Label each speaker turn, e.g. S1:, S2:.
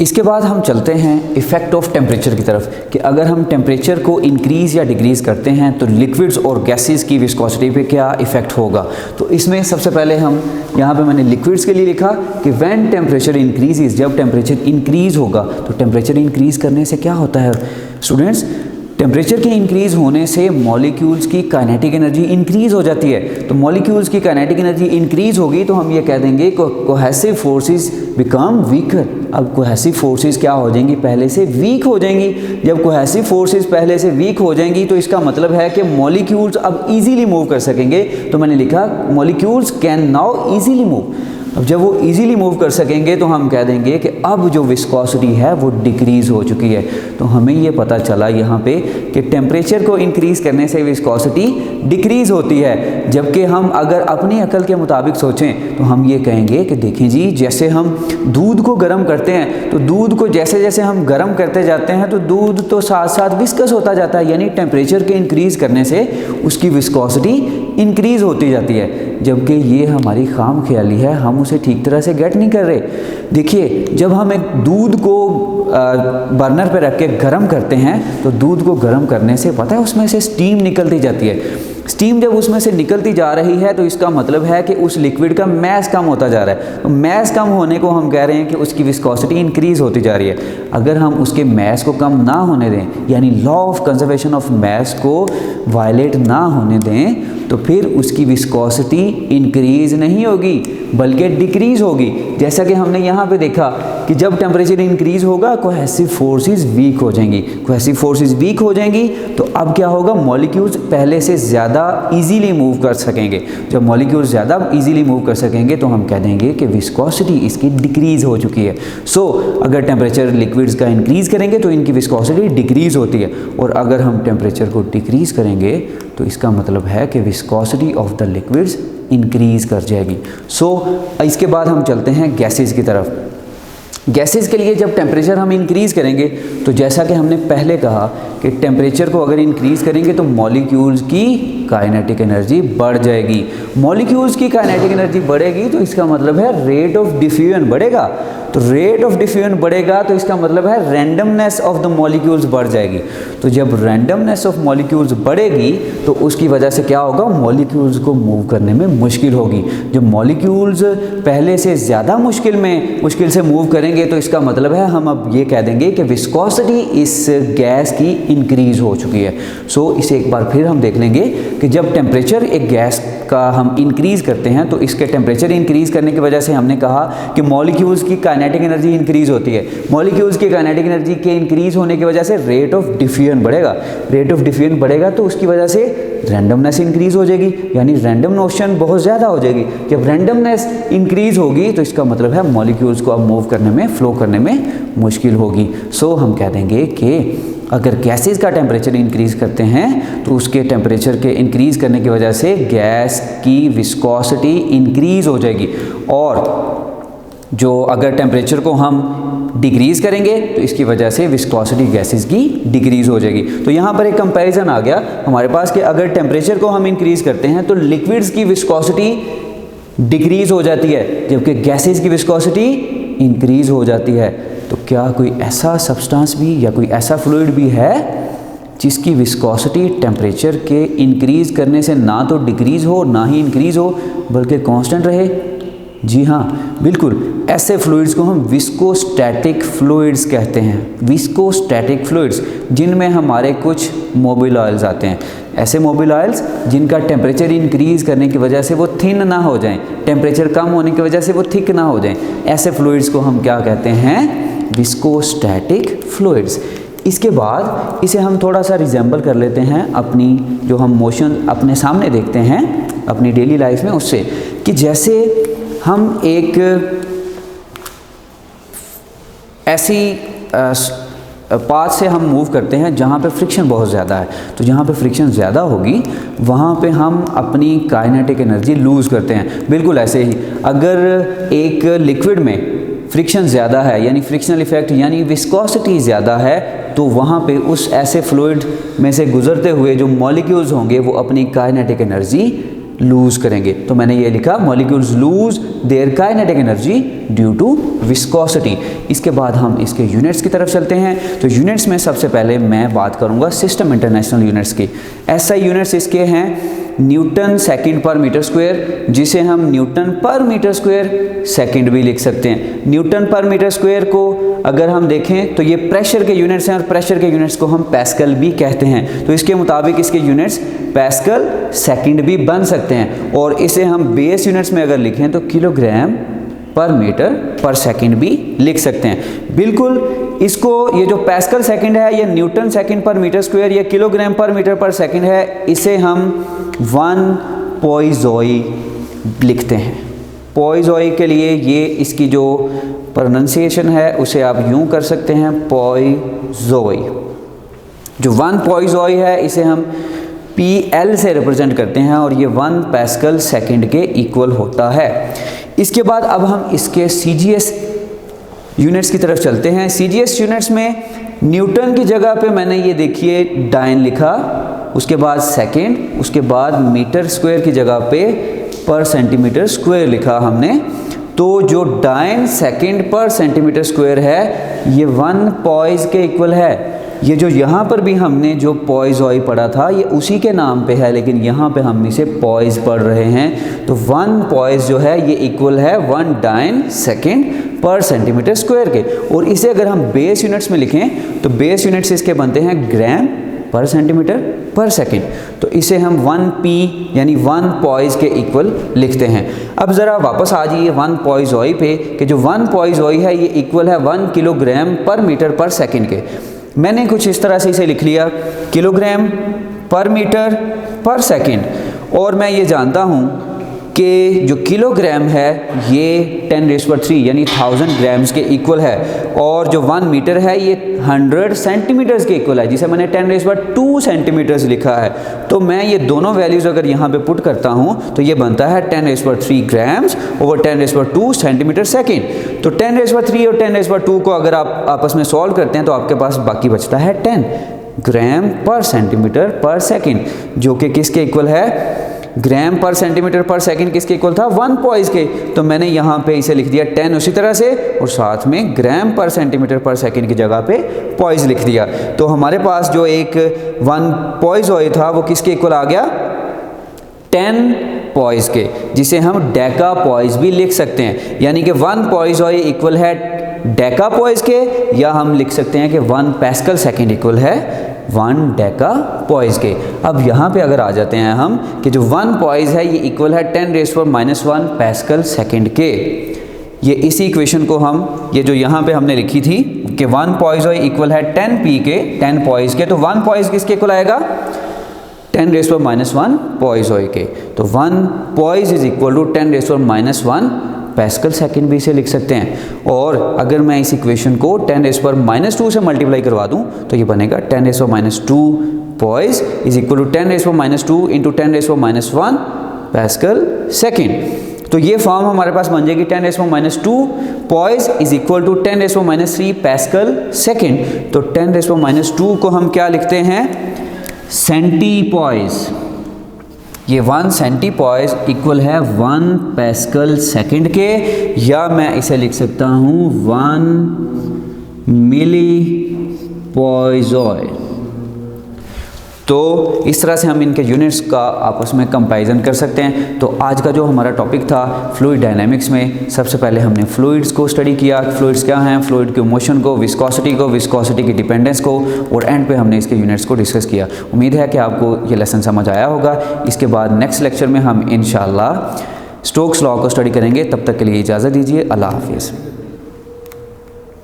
S1: इसके बाद हम चलते हैं इफ़ेक्ट ऑफ टेम्परेचर की तरफ कि अगर हम टेम्परेचर को इंक्रीज़ या डिक्रीज़ करते हैं तो लिक्विड्स और गैसेस की विस्कोसिटी पे क्या इफ़ेक्ट होगा। तो इसमें सबसे पहले हम यहाँ पे मैंने लिक्विड्स के लिए लिखा कि व्हेन टेम्परेचर इंक्रीज़, जब टेम्परेचर इंक्रीज़ होगा तो टेम्परेचर इंक्रीज़ करने से क्या होता है स्टूडेंट्स, टेम्परेचर के इंक्रीज़ होने से मॉलिक्यूल्स की काइनेटिक एनर्जी इंक्रीज़ हो जाती है। तो मॉलिक्यूल्स की काइनेटिक एनर्जी इंक्रीज़ होगी तो हम ये कह देंगे कोहेसिव फोर्सेस बिकम वीकर। अब कोहेसिव फोर्सेस क्या हो जाएंगी, पहले से वीक हो जाएंगी। जब कोहेसिव फोर्सेस पहले से वीक हो जाएंगी तो इसका मतलब है कि मॉलिक्यूल्स अब इजीली मूव कर सकेंगे। तो मैंने लिखा molecules can now easily move. अब जब वो इजीली मूव कर सकेंगे तो हम कह देंगे कि अब जो विस्कोसिटी है वो डिक्रीज़ हो चुकी है। तो हमें ये पता चला यहाँ पे कि टेम्परेचर को इंक्रीज़ करने से विस्कोसिटी डिक्रीज़ होती है। जबकि हम अगर अपनी अकल के मुताबिक सोचें तो हम ये कहेंगे कि देखें जी, जैसे हम दूध को गर्म करते हैं तो दूध को जैसे जैसे हम गर्म करते जाते हैं तो दूध तो साथ साथ विस्कस होता जाता है, यानी टेम्परेचर के इंक्रीज़ करने से उसकी विस्कोसिटी इंक्रीज़ होती जाती है। जबकि ये हमारी खाम ख्याली है, हम उसे ठीक तरह से गेट नहीं कर रहे। देखिए, जब हम एक दूध को बर्नर पे रख के गर्म करते हैं तो दूध को गर्म करने से पता है उसमें से स्टीम निकलती जाती है। स्टीम जब उसमें से निकलती जा रही है तो इसका मतलब है कि उस लिक्विड का मैस कम होता जा रहा है। तो मैस कम होने को हम कह रहे हैं कि उसकी विस्कोसिटी इंक्रीज़ होती जा रही है। अगर हम उसके मैस को कम ना होने दें, यानी law of conservation of mass को वायलेट ना होने दें, तो फिर उसकी विस्कोसिटी इंक्रीज़ नहीं होगी बल्कि डिक्रीज़ होगी। जैसा कि हमने यहाँ पे देखा कि जब टेम्परेचर इंक्रीज़ होगा कोहेसिव फोर्सेस वीक हो जाएंगी। कोहेसिव फोर्सेस वीक हो जाएंगी तो अब क्या होगा, मॉलिक्यूल्स पहले से ज़्यादा इजीली मूव कर सकेंगे। जब मॉलिक्यूल्स ज़्यादा इजीली मूव कर सकेंगे तो हम कह देंगे कि विस्कोसिटी इसकी डिक्रीज़ हो चुकी है। सो अगर टेम्परेचर लिक्विड्स का इंक्रीज़ करेंगे तो इनकी विस्कोसिटी डिक्रीज़ होती है, और अगर हम टेम्परेचर को डिक्रीज़ करेंगे तो इसका मतलब है कि viscosity of the liquids increase कर जाएगी। सो इसके बाद हम चलते हैं गैसेस की तरफ। गैसेस के लिए जब टेम्परेचर हम इंक्रीज़ करेंगे तो जैसा कि हमने पहले कहा कि टेम्परेचर को अगर इंक्रीज़ करेंगे तो मॉलिक्यूल्स की काइनेटिक एनर्जी बढ़ जाएगी। मॉलिक्यूल्स की काइनेटिक एनर्जी बढ़ेगी तो इसका मतलब है रेट ऑफ डिफ्यूजन बढ़ेगा। तो रेट ऑफ डिफ्यूजन बढ़ेगा तो इसका मतलब है रैंडमनेस ऑफ द मॉलिक्यूल्स बढ़ जाएगी। तो जब रैंडमनेस ऑफ मॉलिक्यूल्स बढ़ेगी तो उसकी वजह से क्या होगा, मॉलिक्यूल्स को मूव करने में मुश्किल होगी। जब मॉलिक्यूल्स पहले से ज़्यादा मुश्किल से मूव करेंगे तो इसका मतलब है हम अब ये कह देंगे कि विस्कोसिटी इस गैस की इंक्रीज़ हो चुकी है। सो इसे एक बार फिर हम देख लेंगे कि जब टेम्परेचर एक गैस का हम इंक्रीज़ करते हैं तो इसके टेम्परेचर इंक्रीज़ करने की वजह से हमने कहा कि मॉलिक्यूल्स की काइनेटिक एनर्जी इंक्रीज़ होती है। मॉलिक्यूल्स की काइनेटिक एनर्जी के इंक्रीज़ होने की वजह से रेट ऑफ डिफ्यूजन बढ़ेगा। रेट ऑफ डिफ्यूजन बढ़ेगा तो उसकी वजह से रैंडमनेस इंक्रीज़ हो जाएगी, यानी रैंडम नोशन बहुत ज़्यादा हो जाएगी। जब रैंडमनेस इंक्रीज़ होगी तो इसका मतलब है मॉलिक्यूल्स को अब मूव करने में, फ्लो करने में मुश्किल होगी। सो हम कह देंगे कि अगर गैसेस का टेम्परेचर इंक्रीज़ करते हैं तो उसके टेम्परेचर के इंक्रीज़ करने की वजह से गैस की विस्कोसिटी इंक्रीज़ हो जाएगी, और जो अगर टेम्परेचर को हम डिक्रीज़ करेंगे तो इसकी वजह से विस्कोसिटी गैसेस की डिक्रीज़ हो जाएगी। तो यहाँ पर एक कंपैरिजन आ गया हमारे पास कि अगर टेम्परेचर को हम इंक्रीज़ करते हैं तो लिक्विड्स की विस्कोसिटी डिक्रीज़ हो जाती है जबकि गैसेस की विस्कोसिटी इंक्रीज़ हो जाती है। तो क्या कोई ऐसा सब्सटेंस भी या कोई ऐसा फ्लूइड भी है जिसकी विस्कोसिटी टेम्परेचर के इंक्रीज़ करने से ना तो डिक्रीज़ हो ना ही इंक्रीज़ हो बल्कि कांस्टेंट रहे? जी हाँ, बिल्कुल। ऐसे फ्लूइड्स को हम विस्कोस्टैटिक फ्लूइड्स कहते हैं। विस्कोस्टैटिक फ्लूइड्स जिनमें हमारे कुछ मोबिल ऑयल्स आते हैं। ऐसे मोबिल ऑयल्स जिनका टेम्परेचर इंक्रीज़ करने की वजह से वो थिन ना हो जाएं, टेम्परेचर कम होने की वजह से वो थिक ना हो जाएं, ऐसे फ्लूइड्स को हम क्या कहते हैं, विस्कोस्टैटिक फ्लूइड्स। इसके बाद इसे हम थोड़ा सा रिजेंबल कर लेते हैं अपनी जो हम मोशन अपने सामने देखते हैं अपनी डेली लाइफ में उससे, कि जैसे हम एक ऐसी पाथ से हम मूव करते हैं जहाँ पे फ्रिक्शन बहुत ज़्यादा है। तो जहाँ पे फ्रिक्शन ज़्यादा होगी वहाँ पे हम अपनी काइनेटिक एनर्जी लूज़ करते हैं। बिल्कुल ऐसे ही अगर एक लिक्विड में फ्रिक्शन ज़्यादा है यानी फ्रिक्शनल इफेक्ट यानी विस्कोसिटी ज़्यादा है तो वहाँ पे उस ऐसे फ्लूइड में से गुजरते हुए जो मॉलिक्यूल्स होंगे वो अपनी काइनेटिक एनर्जी लूज़ करेंगे। तो मैंने ये लिखा, molecules lose their kinetic energy due to viscosity. इसके बाद हम इसके यूनिट्स की तरफ चलते हैं। तो यूनिट्स में सबसे पहले मैं बात करूंगा सिस्टम इंटरनेशनल यूनिट्स की। SI यूनिट्स इसके हैं न्यूटन सेकंड पर मीटर स्क्वायर, जिसे हम न्यूटन पर मीटर स्क्वायर सेकंड भी लिख सकते हैं। न्यूटन पर मीटर स्क्वायर को अगर हम देखें तो ये प्रेशर के यूनिट्स हैं और प्रेशर के यूनिट्स को हम पैस्कल भी कहते हैं। तो इसके मुताबिक इसके यूनिट्स पैस्कल सेकंड भी बन सकते हैं। और इसे हम बेस यूनिट्स में अगर लिखें तो किलोग्राम पर मीटर पर सेकंड भी लिख सकते हैं। बिल्कुल इसको ये जो पैस्कल सेकंड है, ये न्यूटन सेकंड पर मीटर स्क्वायर, ये किलोग्राम पर मीटर पर सेकंड है, इसे हम 1 पोइजोई लिखते हैं। पोइजोई के लिए ये इसकी जो प्रोनाउंसिएशन है उसे आप यूं कर सकते हैं, पोइजोई। जो 1 पोइजोई है इसे हम PL से रिप्रेजेंट करते हैं और ये 1 पैस्कल सेकंड के इक्वल होता है। इसके बाद अब हम इसके CGS यूनिट्स की तरफ चलते हैं। CGS यूनिट्स में न्यूटन की जगह पे मैंने ये देखिए डाइन लिखा, उसके बाद सेकंड, उसके बाद मीटर स्क्वायर की जगह पे पर सेंटीमीटर स्क्वायर लिखा हमने। तो जो डाइन सेकंड पर सेंटीमीटर स्क्वायर है ये 1 पोइज के इक्वल है। ये जो यहाँ पर भी हमने जो पोइजोई पढ़ा था ये उसी के नाम पे है, लेकिन यहाँ पे हम इसे पोइज पढ़ रहे हैं। तो 1 पोइज जो है ये इक्वल है 1 डाइन सेकंड पर सेंटीमीटर स्क्वायर के। और इसे अगर हम बेस यूनिट्स में लिखें तो बेस यूनिट्स इसके बनते हैं ग्राम पर सेंटीमीटर पर सेकंड। तो इसे हम 1p यानी 1 पोइज के इक्वल लिखते हैं। अब ज़रा वापस आ जाइए 1 पोइजोई पे कि जो 1 पोइजोई है ये इक्वल है 1 किलोग्राम पर मीटर पर सेकंड के। मैंने कुछ इस तरह से इसे लिख लिया, किलोग्राम पर मीटर पर सेकंड। और मैं ये जानता हूँ कि जो किलोग्राम है ये 10⁻³ यानी 1000 ग्राम्स के इक्वल है, और जो 1 मीटर है ये 100 सेंटीमीटर्स के इक्वल है, जिसे मैंने 10⁻² सेंटीमीटर्स लिखा है। तो मैं ये दोनों वैल्यूज़ अगर यहाँ पे पुट करता हूँ तो ये बनता है 10⁻³ ग्राम्स ओवर 10⁻² सेंटीमीटर सेकेंड। तो 10⁻³ और 10⁻² को अगर आप आपस में सॉल्व करते हैं तो आपके पास बाकी बचता है 10 ग्राम पर सेंटीमीटर पर सेकेंड, जो कि किसके इक्वल है, ग्राम पर सेंटीमीटर पर सेकंड किसके इक्वल था, 1 पोइज के। तो मैंने यहाँ पे इसे लिख दिया 10 उसी तरह से, और साथ में ग्राम पर सेंटीमीटर पर सेकंड की जगह पे पोइज लिख दिया। तो हमारे पास जो एक 1 पोइजोई था वो किसके इक्वल आ गया, 10 पोइज के, जिसे हम डेका पोइज भी लिख सकते हैं। यानी कि 1 पोइजोई इक्वल है डेका पोइज के, या हम लिख सकते हैं कि 1 पैस्कल सेकंड इक्वल है 1 डेका पोइज के। अब यहाँ पे अगर आ जाते हैं हम कि जो 1 पोइज है ये इक्वल है 10⁻⁻1 पैस्कल सेकंड के। ये इसी इक्वेशन को हम, ये जो यहाँ पे हमने लिखी थी कि 1 पोइजोई इक्वल है 10p के, 10 पोइज के, तो 1 पोइज किसके इक्वल आएगा, 10⁻⁻1 पोइजोई के। तो 1 poise is equal to 10⁻⁻1 pascal second भी इसे लिख सकते हैं। और अगर मैं इस इक्वेशन को 10⁻² से मल्टीप्लाई करवा दूं तो ये बनेगा 10⁻² poise is equal to 10⁻² into 10⁻1 pascal second. तो ये फॉर्म हमारे पास बन जाएगी 10⁻² poise is equal to 10⁻³ pascal second. तो 10⁻² को हम क्या लिखते हैं, सेंटीपोइज। ये 1 सेंटीपोइज इक्वल है 1 पैस्कल सेकंड के, या मैं इसे लिख सकता हूँ 1 मिली पोइजोई। तो इस तरह से हम इनके यूनिट्स का आपस में कंपैरिजन कर सकते हैं। तो आज का जो हमारा टॉपिक था फ्लूइड डायनामिक्स में, सबसे पहले हमने फ्लूइड्स को स्टडी किया, फ्लूइड्स क्या हैं, फ्लूइड के मोशन को, विस्कोसिटी की डिपेंडेंस को, और एंड पे हमने इसके यूनिट्स को डिस्कस किया। उम्मीद है कि आपको ये लेसन समझ आया होगा। इसके बाद नेक्स्ट लेक्चर में हम इंशाल्लाह स्टोक्स लॉ को स्टडी करेंगे। तब तक के लिए इजाज़त दीजिए। अल्लाह हाफिज़।